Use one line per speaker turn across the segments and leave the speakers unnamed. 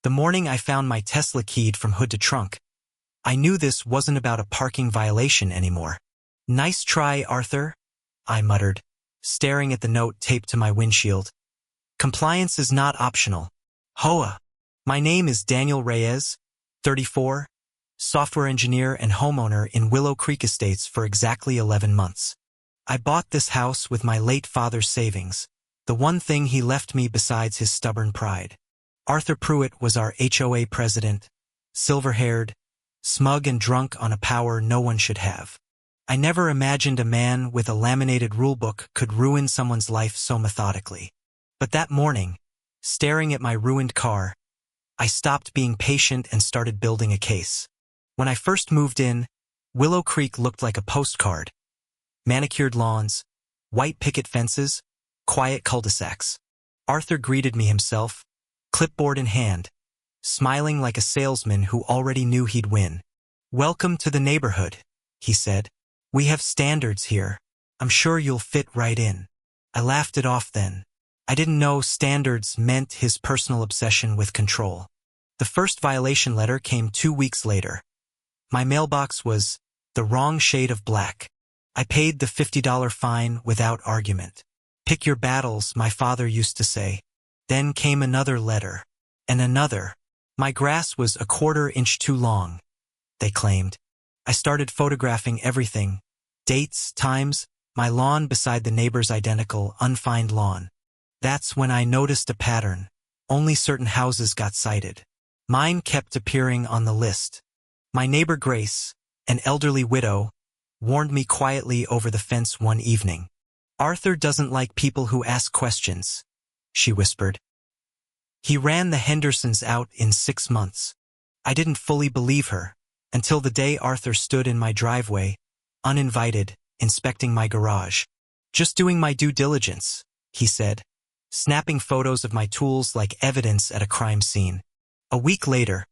The morning I found my Tesla keyed from hood to trunk, I knew this wasn't about a parking violation anymore. "Nice try, Arthur," I muttered, staring at the note taped to my windshield. "Compliance is not optional. HOA. My name is Daniel Reyes, 34, software engineer and homeowner in Willow Creek Estates for exactly 11 months. I bought this house with my late father's savings, the one thing he left me besides his stubborn pride. Arthur Pruitt was our HOA president, silver-haired, smug and drunk on a power no one should have. I never imagined a man with a laminated rulebook could ruin someone's life so methodically. But that morning, staring at my ruined car, I stopped being patient and started building a case. When I first moved in, Willow Creek looked like a postcard. Manicured lawns, white picket fences, quiet cul-de-sacs. Arthur greeted me himself, clipboard in hand, smiling like a salesman who already knew he'd win. "Welcome to the neighborhood," he said. "We have standards here. I'm sure you'll fit right in." I laughed it off then. I didn't know standards meant his personal obsession with control. The first violation letter came 2 weeks later. My mailbox was the wrong shade of black. I paid the $50 fine without argument. "Pick your battles," my father used to say. Then came another letter, and another. My grass was a quarter-inch too long, they claimed. I started photographing everything, dates, times, my lawn beside the neighbor's identical, unfined lawn. That's when I noticed a pattern. Only certain houses got cited. Mine kept appearing on the list. My neighbor Grace, an elderly widow, warned me quietly over the fence one evening. "Arthur doesn't like people who ask questions," she whispered. "He ran the Hendersons out in 6 months." I didn't fully believe her, until the day Arthur stood in my driveway, uninvited, inspecting my garage. "Just doing my due diligence," he said, snapping photos of my tools like evidence at a crime scene. A week later,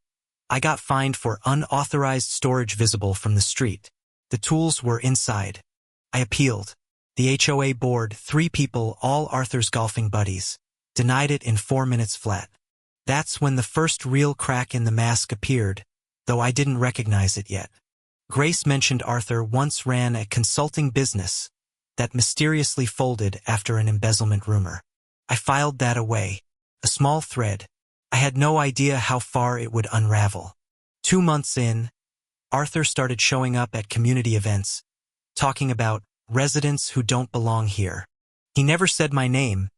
I got fined for unauthorized storage visible from the street. The tools were inside. I appealed. The HOA board, 3 people, all Arthur's golfing buddies, denied it in 4 minutes flat. That's when the first real crack in the mask appeared, though I didn't recognize it yet. Grace mentioned Arthur once ran a consulting business that mysteriously folded after an embezzlement rumor. I filed that away. A small thread. I had no idea how far it would unravel. 2 months in, Arthur started showing up at community events, talking about residents who don't belong here. He never said my name,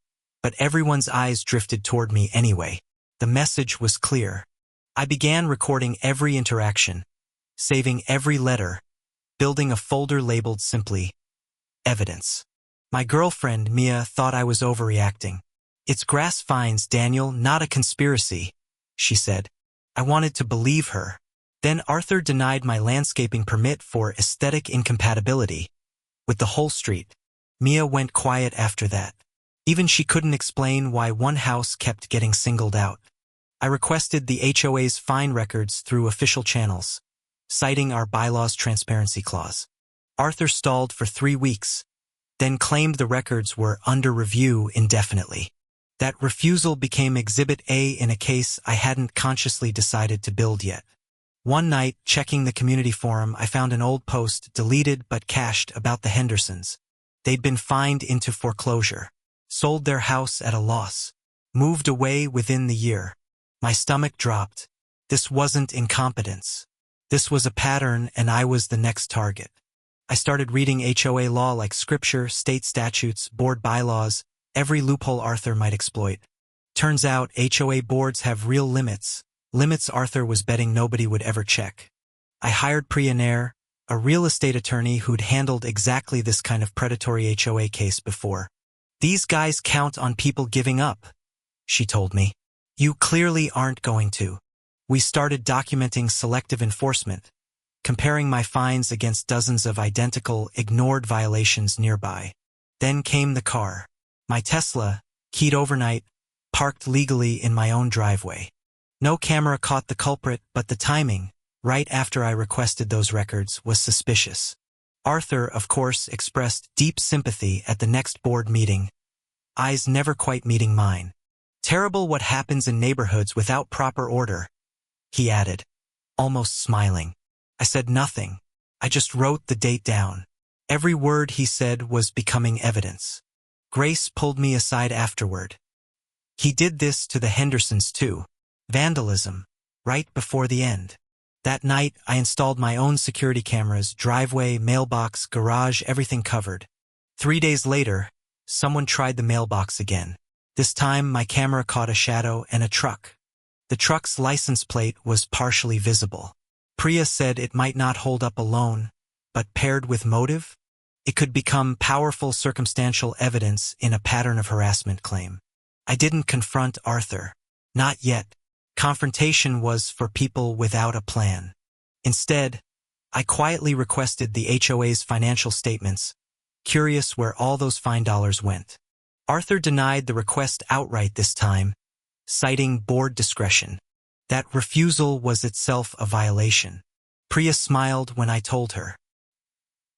but everyone's eyes drifted toward me anyway. The message was clear. I began recording every interaction, saving every letter, building a folder labeled simply, "Evidence." My girlfriend, Mia, thought I was overreacting. "It's grass fines, Daniel, not a conspiracy," she said. I wanted to believe her. Then Arthur denied my landscaping permit for aesthetic incompatibility with the whole street. Mia went quiet after that. Even she couldn't explain why one house kept getting singled out. I requested the HOA's fine records through official channels, citing our bylaws' transparency clause. Arthur stalled for 3 weeks, then claimed the records were under review indefinitely. That refusal became Exhibit A in a case I hadn't consciously decided to build yet. One night, checking the community forum, I found an old post, deleted but cached, about the Hendersons. They'd been fined into foreclosure, sold their house at a loss, moved away within the year. My stomach dropped. This wasn't incompetence. This was a pattern, and I was the next target. I started reading HOA law like scripture, state statutes, board bylaws, every loophole Arthur might exploit. Turns out HOA boards have real limits Arthur was betting nobody would ever check. I hired Prianair, a real estate attorney who'd handled exactly this kind of predatory HOA case before. "These guys count on people giving up," she told me. "You clearly aren't going to." We started documenting selective enforcement, comparing my fines against dozens of identical, ignored violations nearby. Then came the car. My Tesla, keyed overnight, parked legally in my own driveway. No camera caught the culprit, but the timing, right after I requested those records, was suspicious. Arthur, of course, expressed deep sympathy at the next board meeting, eyes never quite meeting mine. Terrible what happens in neighborhoods without proper order, he added, almost smiling. I said nothing. I just wrote the date down. Every word he said was becoming evidence. Grace pulled me aside afterward. He did this to the Hendersons too. Vandalism. Right before the end. That night, I installed my own security cameras, driveway, mailbox, garage, everything covered. 3 days later, someone tried the mailbox again. This time, my camera caught a shadow and a truck. The truck's license plate was partially visible. Priya said it might not hold up alone, but paired with motive, it could become powerful circumstantial evidence in a pattern of harassment claim. I didn't confront Arthur. Not yet. Confrontation was for people without a plan. Instead, I quietly requested the HOA's financial statements, curious where all those fine dollars went. Arthur denied the request outright this time, citing board discretion. That refusal was itself a violation. Priya smiled when I told her.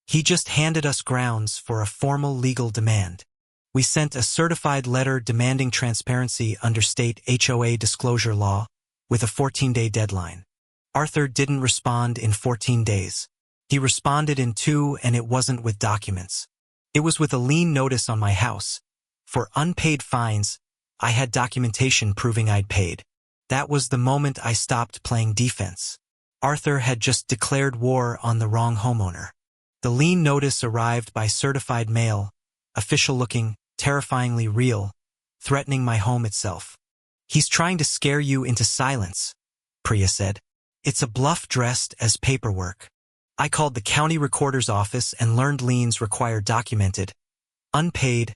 He just handed us grounds for a formal legal demand. We sent a certified letter demanding transparency under state HOA disclosure law with a 14-day deadline. Arthur didn't respond in 14 days. He responded in 2, and it wasn't with documents. It was with a lien notice on my house. For unpaid fines, I had documentation proving I'd paid. That was the moment I stopped playing defense. Arthur had just declared war on the wrong homeowner. The lien notice arrived by certified mail, official-looking, terrifyingly real, threatening my home itself. He's trying to scare you into silence, Priya said. It's a bluff dressed as paperwork. I called the county recorder's office and learned liens require documented, unpaid,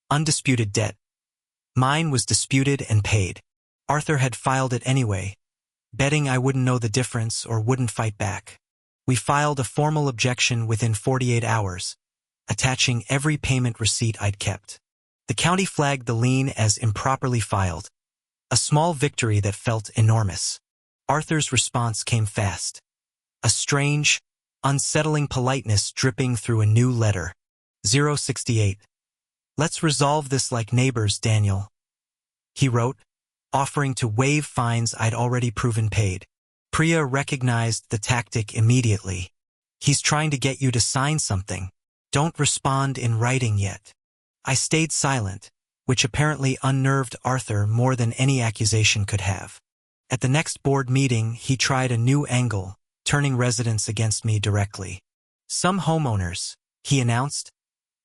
undisputed debt. Mine was disputed and paid. Arthur had filed it anyway, betting I wouldn't know the difference or wouldn't fight back. We filed a formal objection within 48 hours, attaching every payment receipt I'd kept. The county flagged the lien as improperly filed, a small victory that felt enormous. Arthur's response came fast. A strange, unsettling politeness dripping through a new letter. 068. Let's resolve this like neighbors, Daniel. He wrote, offering to waive fines I'd already proven paid. Priya recognized the tactic immediately. He's trying to get you to sign something. Don't respond in writing yet. I stayed silent, which apparently unnerved Arthur more than any accusation could have. At the next board meeting, he tried a new angle, turning residents against me directly. Some homeowners, he announced,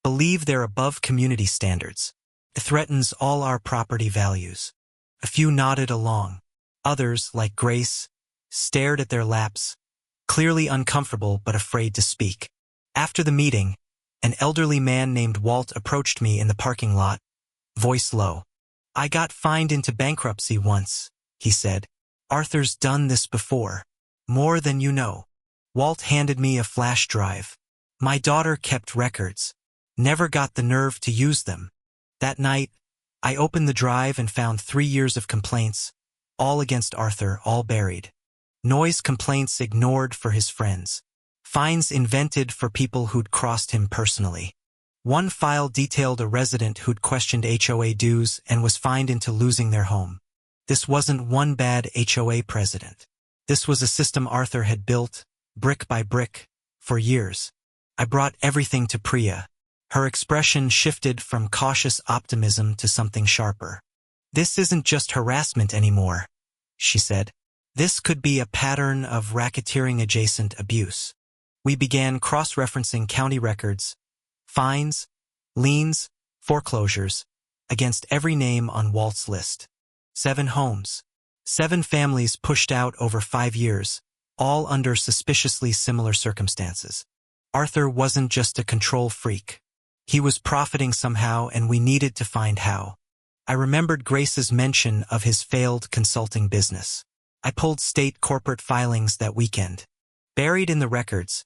believe they're above community standards. It threatens all our property values. A few nodded along. Others, like Grace, stared at their laps, clearly uncomfortable but afraid to speak. After the meeting, an elderly man named Walt approached me in the parking lot, voice low. I got fined into bankruptcy once, he said. Arthur's done this before. More than you know. Walt handed me a flash drive. My daughter kept records. Never got the nerve to use them. That night, I opened the drive and found 3 years of complaints, all against Arthur, all buried. Noise complaints ignored for his friends. Fines invented for people who'd crossed him personally. One file detailed a resident who'd questioned HOA dues and was fined into losing their home. This wasn't one bad HOA president. This was a system Arthur had built, brick by brick, for years. I brought everything to Priya. Her expression shifted from cautious optimism to something sharper. This isn't just harassment anymore, she said. This could be a pattern of racketeering-adjacent abuse. We began cross-referencing county records, fines, liens, foreclosures, against every name on Walt's list. 7 homes. 7 families pushed out over 5 years, all under suspiciously similar circumstances. Arthur wasn't just a control freak. He was profiting somehow, and we needed to find how. I remembered Grace's mention of his failed consulting business. I pulled state corporate filings that weekend. Buried in the records,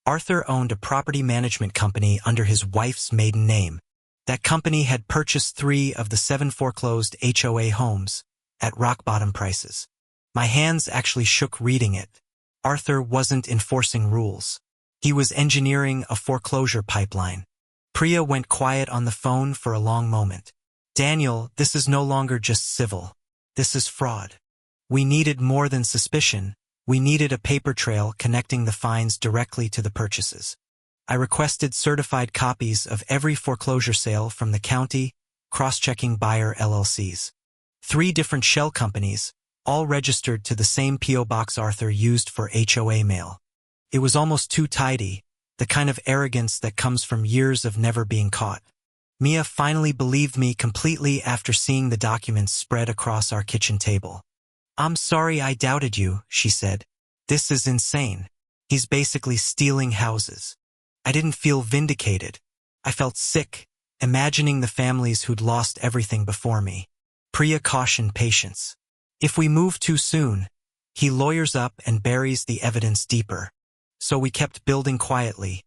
Arthur owned a property management company under his wife's maiden name. That company had purchased 3 of the 7 foreclosed HOA homes at rock-bottom prices. My hands actually shook reading it. Arthur wasn't enforcing rules. He was engineering a foreclosure pipeline. Priya went quiet on the phone for a long moment. Daniel, this is no longer just civil. This is fraud. We needed more than suspicion. We needed a paper trail connecting the fines directly to the purchases. I requested certified copies of every foreclosure sale from the county, cross-checking buyer LLCs. 3 different shell companies, all registered to the same P.O. Box Arthur used for HOA mail. It was almost too tidy, the kind of arrogance that comes from years of never being caught. Mia finally believed me completely after seeing the documents spread across our kitchen table. "I'm sorry I doubted you," she said. "This is insane. He's basically stealing houses." I didn't feel vindicated. I felt sick, imagining the families who'd lost everything before me. Priya cautioned patience. If we move too soon, he lawyers up and buries the evidence deeper. So we kept building quietly,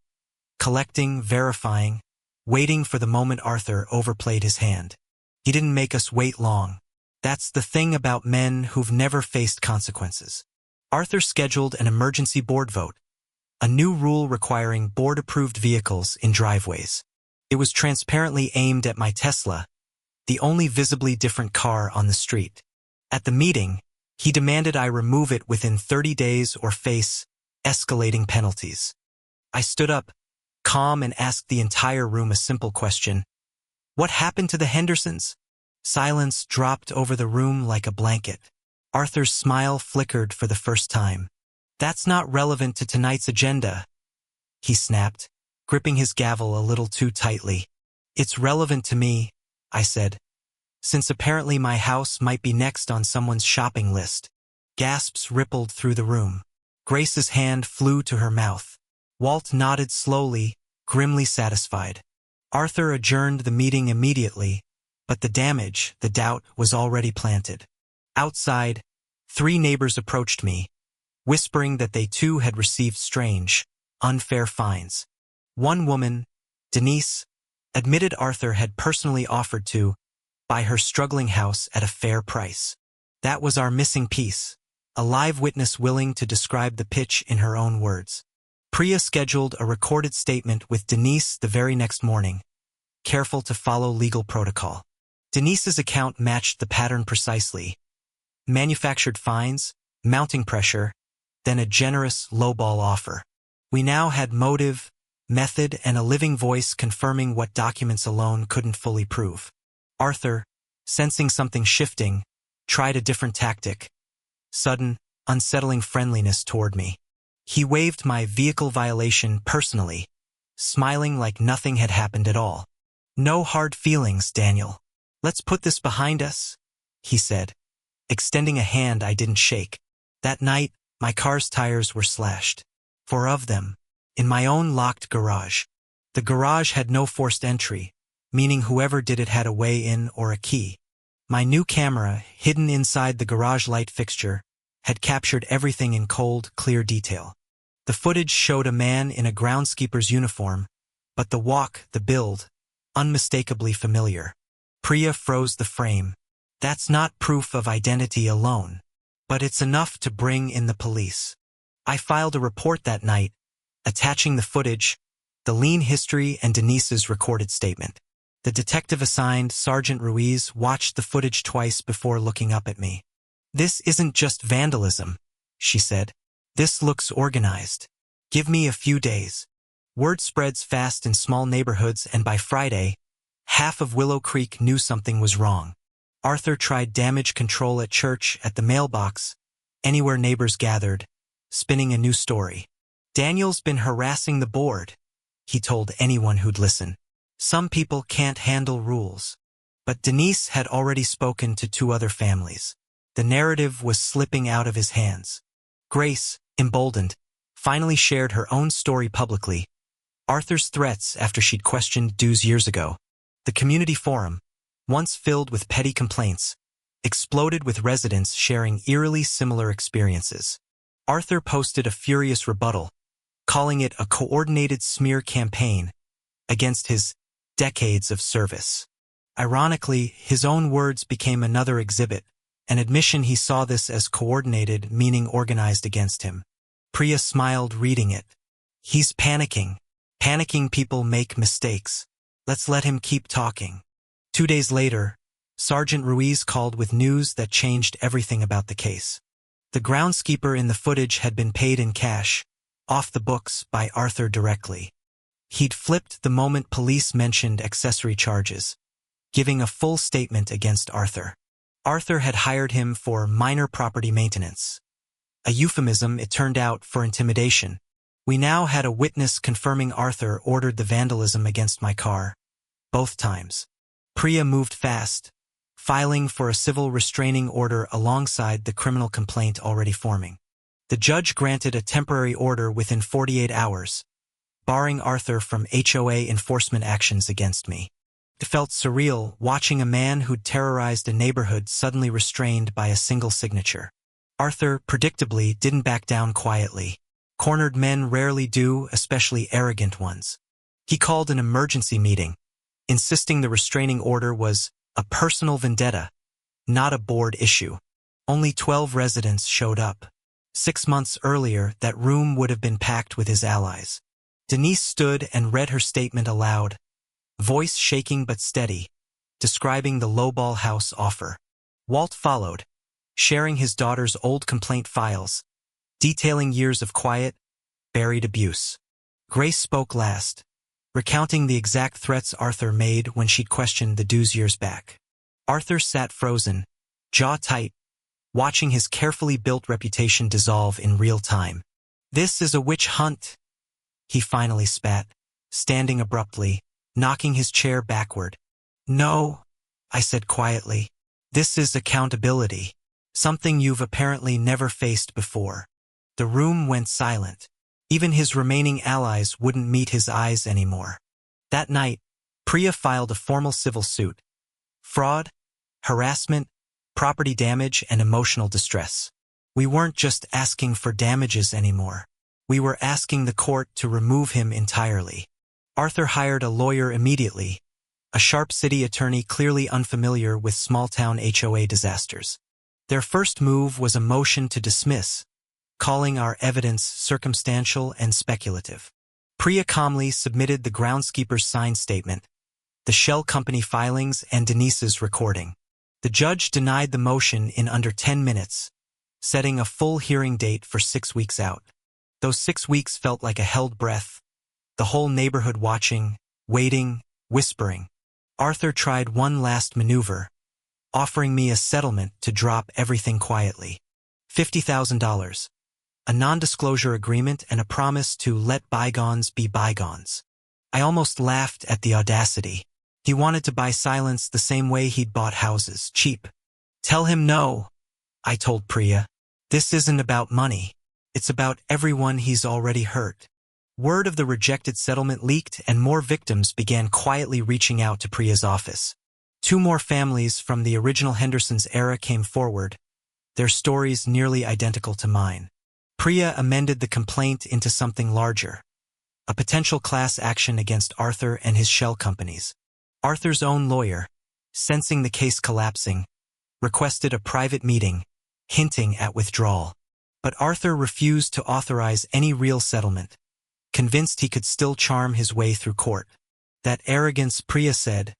collecting, verifying, waiting for the moment Arthur overplayed his hand. He didn't make us wait long. That's the thing about men who've never faced consequences. Arthur scheduled an emergency board vote, a new rule requiring board-approved vehicles in driveways. It was transparently aimed at my Tesla, the only visibly different car on the street. At the meeting, he demanded I remove it within 30 days or face escalating penalties. I stood up, calm, and asked the entire room a simple question. What happened to the Hendersons? Silence dropped over the room like a blanket. Arthur's smile flickered for the first time. That's not relevant to tonight's agenda, he snapped, gripping his gavel a little too tightly. It's relevant to me, I said, since apparently my house might be next on someone's shopping list. Gasps rippled through the room. Grace's hand flew to her mouth. Walt nodded slowly, grimly satisfied. Arthur adjourned the meeting immediately, but the damage, the doubt, was already planted. Outside, 3 neighbors approached me, whispering that they too had received strange, unfair fines. One woman, Denise, admitted Arthur had personally offered to buy her struggling house at a fair price. That was our missing piece, a live witness willing to describe the pitch in her own words. Priya scheduled a recorded statement with Denise the very next morning, careful to follow legal protocol. Denise's account matched the pattern precisely. Manufactured fines, mounting pressure, then a generous lowball offer. We now had motive, method, and a living voice confirming what documents alone couldn't fully prove. Arthur, sensing something shifting, tried a different tactic. Sudden, unsettling friendliness toward me. He waived my vehicle violation personally, smiling like nothing had happened at all. No hard feelings, Daniel. Let's put this behind us, he said, extending a hand I didn't shake. That night, my car's tires were slashed. 4 of them, in my own locked garage. The garage had no forced entry, meaning whoever did it had a way in or a key. My new camera, hidden inside the garage light fixture, had captured everything in cold, clear detail. The footage showed a man in a groundskeeper's uniform, but the walk, the build, unmistakably familiar. Priya froze the frame. That's not proof of identity alone, but it's enough to bring in the police. I filed a report that night, attaching the footage, the lien history, and Denise's recorded statement. The detective assigned, Sergeant Ruiz, watched the footage twice before looking up at me. This isn't just vandalism, she said. This looks organized. Give me a few days. Word spreads fast in small neighborhoods, and by Friday, half of Willow Creek knew something was wrong. Arthur tried damage control at church, at the mailbox, anywhere neighbors gathered, spinning a new story. Daniel's been harassing the board, he told anyone who'd listen. Some people can't handle rules. But Denise had already spoken to 2 other families. The narrative was slipping out of his hands. Grace, emboldened, finally shared her own story publicly. Arthur's threats after she'd questioned dues years ago. The community forum, once filled with petty complaints, exploded with residents sharing eerily similar experiences. Arthur posted a furious rebuttal, calling it a coordinated smear campaign against his decades of service. Ironically, his own words became another exhibit, an admission he saw this as coordinated, meaning organized against him. Priya smiled reading it. He's panicking. Panicking people make mistakes. Let's let him keep talking. 2 days later, Sergeant Ruiz called with news that changed everything about the case. The groundskeeper in the footage had been paid in cash, off the books by Arthur directly. He'd flipped the moment police mentioned accessory charges, giving a full statement against Arthur. Arthur had hired him for minor property maintenance. A euphemism, it turned out, for intimidation. We now had a witness confirming Arthur ordered the vandalism against my car, both times. Priya moved fast, filing for a civil restraining order alongside the criminal complaint already forming. The judge granted a temporary order within 48 hours, barring Arthur from HOA enforcement actions against me. It felt surreal watching a man who'd terrorized a neighborhood suddenly restrained by a single signature. Arthur, predictably, didn't back down quietly. Cornered men rarely do, especially arrogant ones. He called an emergency meeting, insisting the restraining order was a personal vendetta, not a board issue. Only 12 residents showed up. 6 months earlier, that room would have been packed with his allies. Denise stood and read her statement aloud, voice shaking but steady, describing the lowball house offer. Walt followed, sharing his daughter's old complaint files, detailing years of quiet, buried abuse. Grace spoke last, recounting the exact threats Arthur made when she'd questioned the dudes years back. Arthur sat frozen, jaw tight, watching his carefully built reputation dissolve in real time. "This is a witch hunt," he finally spat, standing abruptly, knocking his chair backward. "No," I said quietly. "This is accountability. Something you've apparently never faced before." The room went silent. Even his remaining allies wouldn't meet his eyes anymore. That night, Priya filed a formal civil suit. Fraud, harassment, property damage, and emotional distress. We weren't just asking for damages anymore. We were asking the court to remove him entirely. Arthur hired a lawyer immediately, a sharp city attorney clearly unfamiliar with small-town HOA disasters. Their first move was a motion to dismiss, calling our evidence circumstantial and speculative. Priya calmly submitted the groundskeeper's signed statement, the shell company filings, and Denise's recording. The judge denied the motion in under 10 minutes, setting a full hearing date for 6 weeks out. Those 6 weeks felt like a held breath, the whole neighborhood watching, waiting, whispering. Arthur tried one last maneuver, offering me a settlement to drop everything quietly. $50,000. A non-disclosure agreement and a promise to let bygones be bygones. I almost laughed at the audacity. He wanted to buy silence the same way he'd bought houses, cheap. "Tell him no," I told Priya. "This isn't about money. It's about everyone he's already hurt." Word of the rejected settlement leaked and more victims began quietly reaching out to Priya's office. 2 more families from the original Henderson's era came forward, their stories nearly identical to mine. Priya amended the complaint into something larger, a potential class action against Arthur and his shell companies. Arthur's own lawyer, sensing the case collapsing, requested a private meeting, hinting at withdrawal. But Arthur refused to authorize any real settlement, convinced he could still charm his way through court. That arrogance, Priya said,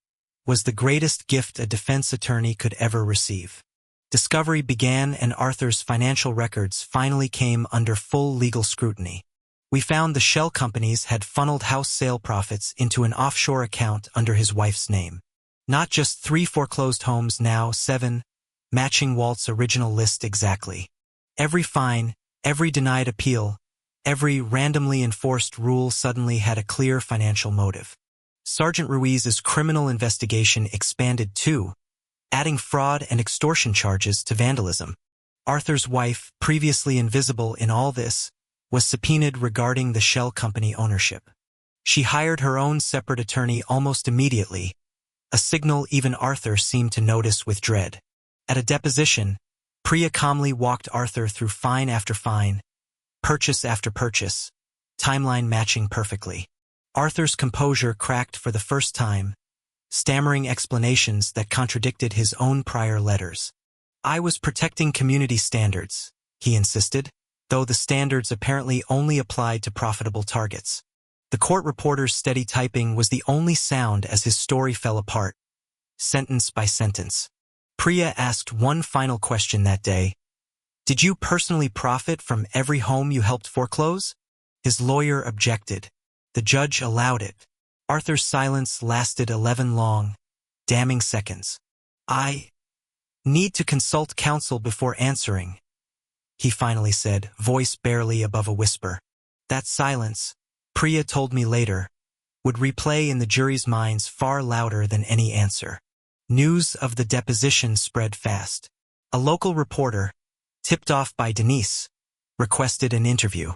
was the greatest gift a defense attorney could ever receive. Discovery began and Arthur's financial records finally came under full legal scrutiny. We found the shell companies had funneled house sale profits into an offshore account under his wife's name. Not just 3 foreclosed homes, now 7, matching Walt's original list exactly. Every fine, every denied appeal, every randomly enforced rule suddenly had a clear financial motive. Sergeant Ruiz's criminal investigation expanded too, adding fraud and extortion charges to vandalism. Arthur's wife, previously invisible in all this, was subpoenaed regarding the shell company ownership. She hired her own separate attorney almost immediately, a signal even Arthur seemed to notice with dread. At a deposition, Priya calmly walked Arthur through fine after fine, purchase after purchase, timeline matching perfectly. Arthur's composure cracked for the first time, stammering explanations that contradicted his own prior letters. "I was protecting community standards," he insisted, though the standards apparently only applied to profitable targets. The court reporter's steady typing was the only sound as his story fell apart, sentence by sentence. Priya asked one final question that day. Did you personally profit from every home you helped foreclose? His lawyer objected. The judge allowed it. Arthur's silence lasted 11 long, damning seconds. I need to consult counsel before answering, he finally said, voice barely above a whisper. That silence, Priya told me later, would replay in the jury's minds far louder than any answer. News of the deposition spread fast. A local reporter, tipped off by Denise, requested an interview.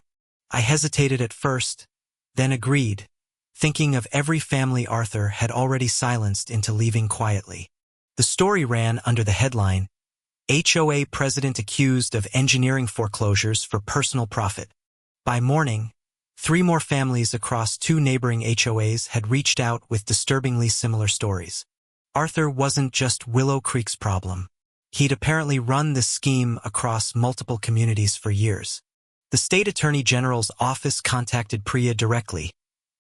I hesitated at first, then agreed, thinking of every family Arthur had already silenced into leaving quietly. The story ran under the headline, HOA President Accused of Engineering Foreclosures for Personal Profit. By morning, 3 more families across 2 neighboring HOAs had reached out with disturbingly similar stories. Arthur wasn't just Willow Creek's problem. He'd apparently run this scheme across multiple communities for years. The state attorney general's office contacted Priya directly,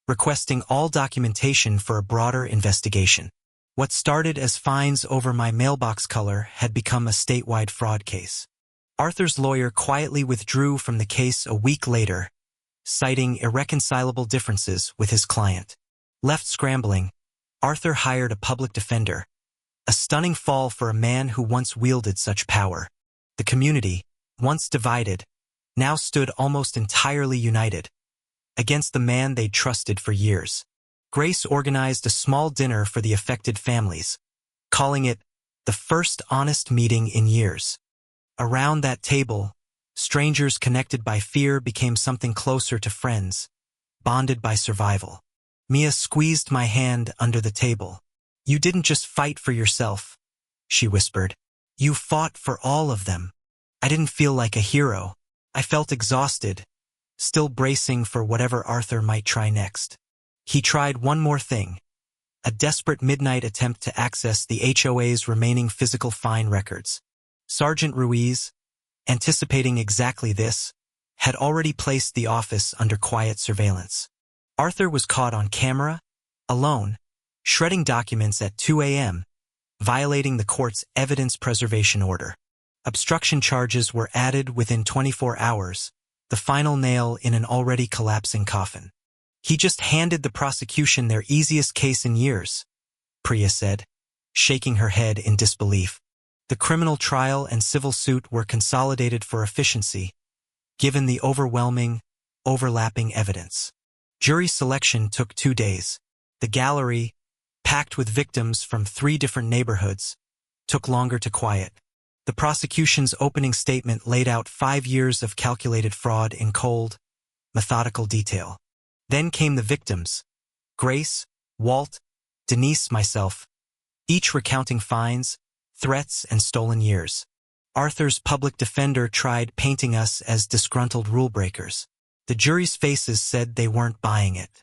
requesting all documentation for a broader investigation. What started as fines over my mailbox color had become a statewide fraud case. Arthur's lawyer quietly withdrew from the case a week later, citing irreconcilable differences with his client. Left scrambling, Arthur hired a public defender, a stunning fall for a man who once wielded such power. The community, once divided, now stood almost entirely united against the man they'd trusted for years. Grace organized a small dinner for the affected families, calling it the first honest meeting in years. Around that table, strangers connected by fear became something closer to friends, bonded by survival. Mia squeezed my hand under the table. You didn't just fight for yourself, she whispered. You fought for all of them. I didn't feel like a hero. I felt exhausted, still bracing for whatever Arthur might try next. He tried one more thing, a desperate midnight attempt to access the HOA's remaining physical fine records. Sergeant Ruiz, anticipating exactly this, had already placed the office under quiet surveillance. Arthur was caught on camera, alone, shredding documents at 2 a.m., violating the court's evidence preservation order. Obstruction charges were added within 24 hours, the final nail in an already collapsing coffin. He just handed the prosecution their easiest case in years, Priya said, shaking her head in disbelief. The criminal trial and civil suit were consolidated for efficiency, given the overwhelming, overlapping evidence. Jury selection took 2 days. The gallery, packed with victims from 3 different neighborhoods, took longer to quiet. The prosecution's opening statement laid out 5 years of calculated fraud in cold, methodical detail. Then came the victims, Grace, Walt, Denise, myself, each recounting fines, threats, and stolen years. Arthur's public defender tried painting us as disgruntled rule breakers. The jury's faces said they weren't buying it.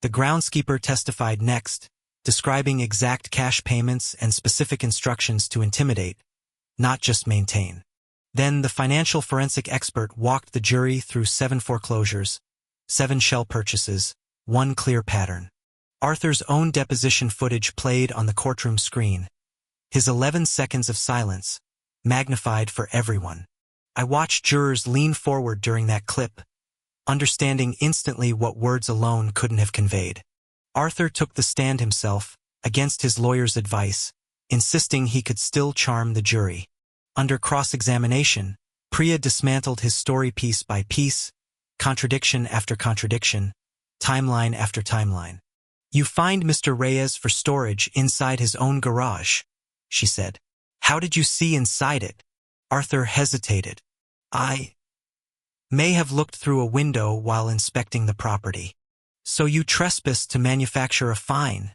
The groundskeeper testified next, describing exact cash payments and specific instructions to intimidate, not just maintain. Then the financial forensic expert walked the jury through 7 foreclosures, 7 shell purchases, 1 clear pattern. Arthur's own deposition footage played on the courtroom screen, his 11 seconds of silence, magnified for everyone. I watched jurors lean forward during that clip, understanding instantly what words alone couldn't have conveyed. Arthur took the stand himself, against his lawyer's advice, insisting he could still charm the jury. Under cross-examination, Priya dismantled his story piece by piece, contradiction after contradiction, timeline after timeline. You find Mr. Reyes for storage inside his own garage, she said. How did you see inside it? Arthur hesitated. I may have looked through a window while inspecting the property. So you trespassed to manufacture a fine,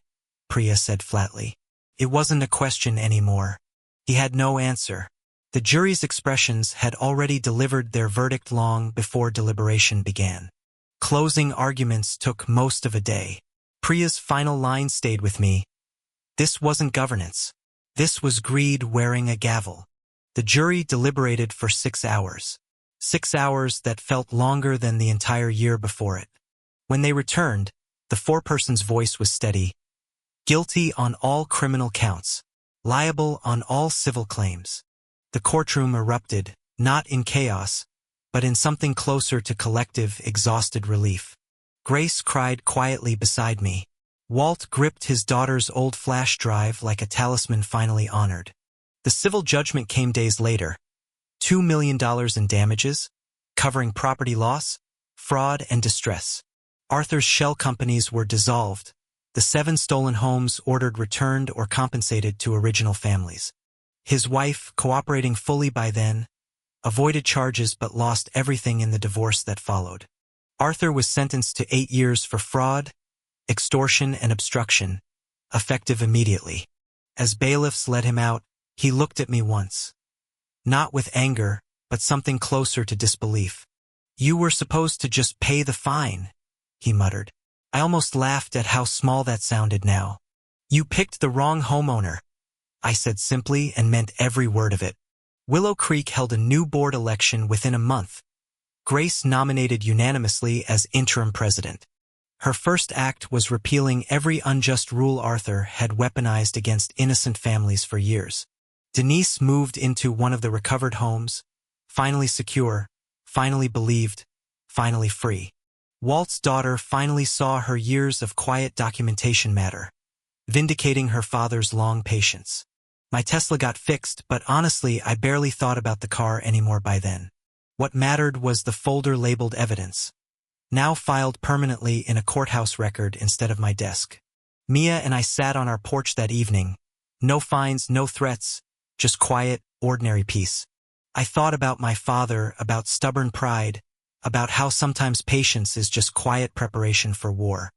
Priya said flatly. It wasn't a question anymore. He had no answer. The jury's expressions had already delivered their verdict long before deliberation began. Closing arguments took most of a day. Priya's final line stayed with me. This wasn't governance. This was greed wearing a gavel. The jury deliberated for 6 hours. 6 hours that felt longer than the entire year before it. When they returned, the foreperson's voice was steady. Guilty on all criminal counts. Liable on all civil claims. The courtroom erupted, not in chaos, but in something closer to collective, exhausted relief. Grace cried quietly beside me. Walt gripped his daughter's old flash drive like a talisman finally honored. The civil judgment came days later. $2 million in damages, covering property loss, fraud, and distress. Arthur's shell companies were dissolved. The 7 stolen homes ordered returned or compensated to original families. His wife, cooperating fully by then, avoided charges but lost everything in the divorce that followed. Arthur was sentenced to 8 years for fraud, extortion, and obstruction, effective immediately. As bailiffs led him out, he looked at me once. Not with anger, but something closer to disbelief. "You were supposed to just pay the fine," he muttered. I almost laughed at how small that sounded now. "You picked the wrong homeowner," I said simply and meant every word of it. Willow Creek held a new board election within a month. Grace nominated unanimously as interim president. Her first act was repealing every unjust rule Arthur had weaponized against innocent families for years. Denise moved into one of the recovered homes, finally secure, finally believed, finally free. Walt's daughter finally saw her years of quiet documentation matter, vindicating her father's long patience. My Tesla got fixed, but honestly, I barely thought about the car anymore by then. What mattered was the folder labeled evidence, now filed permanently in a courthouse record instead of my desk. Mia and I sat on our porch that evening. No fines, no threats, just quiet, ordinary peace. I thought about my father, about stubborn pride, about how sometimes patience is just quiet preparation for war.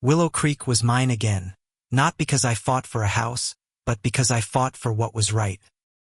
Willow Creek was mine again, not because I fought for a house, but because I fought for what was right.